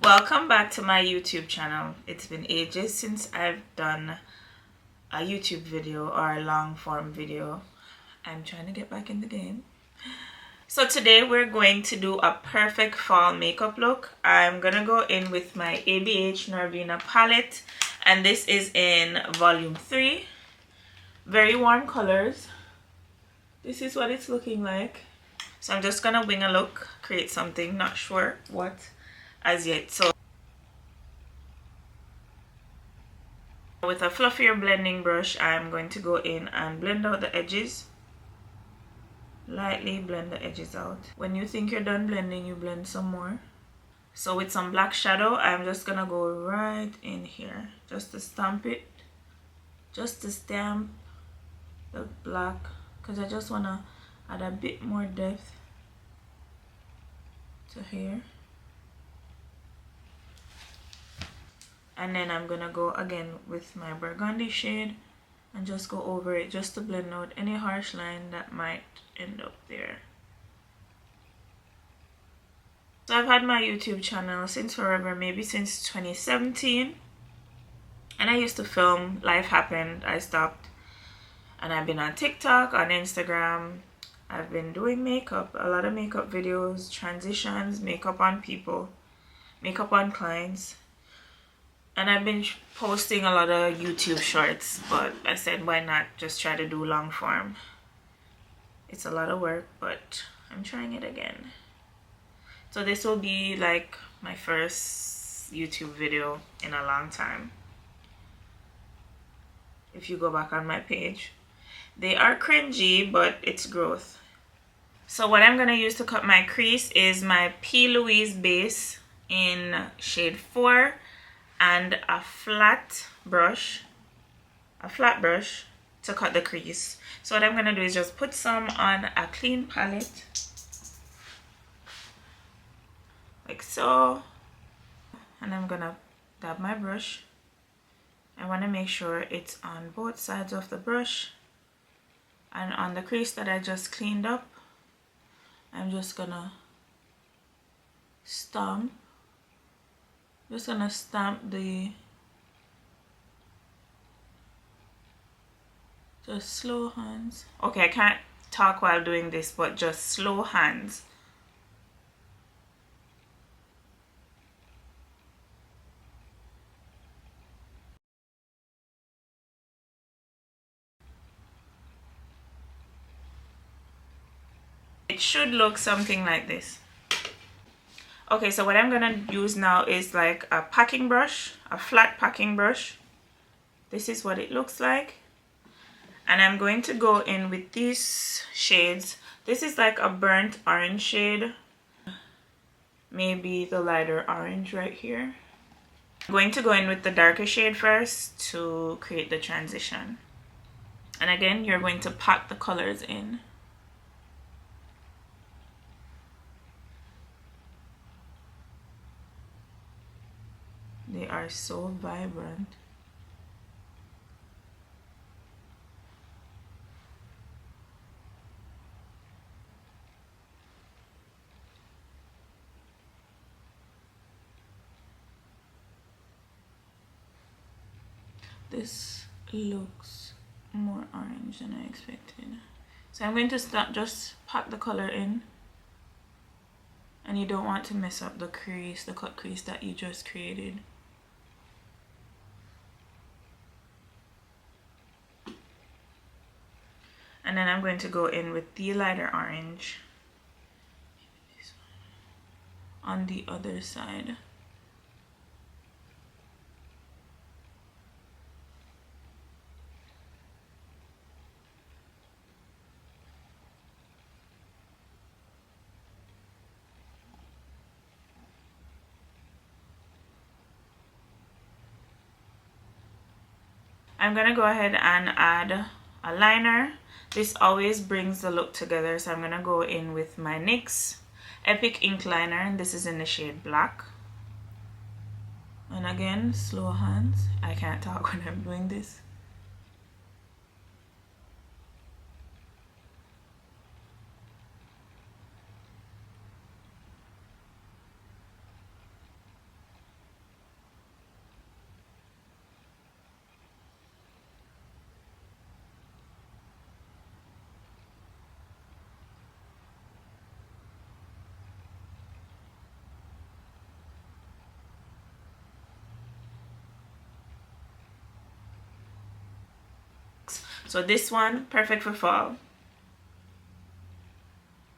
Welcome back to my YouTube channel. It's been ages since I've done a YouTube video or a long form video. I'm trying to get back in the game. So today we're going to do a perfect fall makeup look. I'm gonna go in with my ABH Norvina palette, and this is in volume 3. Very warm colors. This is what it's looking like. So I'm just gonna wing a look, create something, not sure what as yet. So with a fluffier blending brush, I'm going to go in and blend out the edges. Lightly blend the edges out. When you think you're done blending, you blend some more. So with some black shadow, I'm just gonna go right in here, just to stamp it, just to stamp the black, because I just wanna add a bit more depth to here. And then I'm gonna go again with my burgundy shade and just go over it, just to blend out any harsh line that might end up there. So I've had my YouTube channel since forever, maybe since 2017, and I used to film. Life happened, I stopped, and I've been on TikTok, on Instagram. I've been doing makeup, a lot of makeup videos, transitions, makeup on people, makeup on clients. And I've been posting a lot of YouTube shorts, but I said why not just try to do long form. It's a lot of work, but I'm trying it again. So this will be like my first YouTube video in a long time. If you go back on my page, they are cringy, but it's growth. So what I'm gonna use to cut my crease is my P. Louise base in shade 4. And a flat brush to cut the crease. So what I'm gonna do is just put some on a clean palette, like so, and I'm gonna dab my brush. I want to make sure it's on both sides of the brush, and on the crease that I just cleaned up, I'm just gonna stamp. Just gonna stamp the, just slow hands. Okay, I can't talk while doing this, but just slow hands. It should look something like this. Okay, so what I'm gonna use now is like a packing brush, a flat packing brush. This is what it looks like. And I'm going to go in with these shades. This is like a burnt orange shade. Maybe the lighter orange right here. I'm going to go in with the darker shade first to create the transition. And again, you're going to pack the colors in. They are so vibrant. This looks more orange than I expected. So I'm going to start, just pack the color in. And you don't want to mess up the crease, the cut crease that you just created. And then I'm going to go in with the lighter orange on the other side. I'm gonna go ahead and add a liner. This always brings the look together, so I'm gonna go in with my NYX Epic Ink Liner, and this is in the shade Black. And again, slow hands. I can't talk when I'm doing this. So this one, perfect for fall.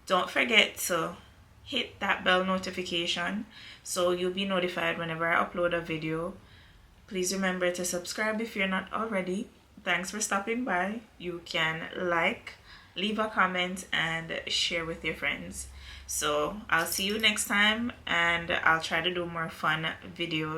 Don't forget to hit that bell notification so you'll be notified whenever I upload a video. Please remember to subscribe if you're not already. Thanks for stopping by. You can like, leave a comment, and share with your friends. So I'll see you next time, and I'll try to do more fun videos.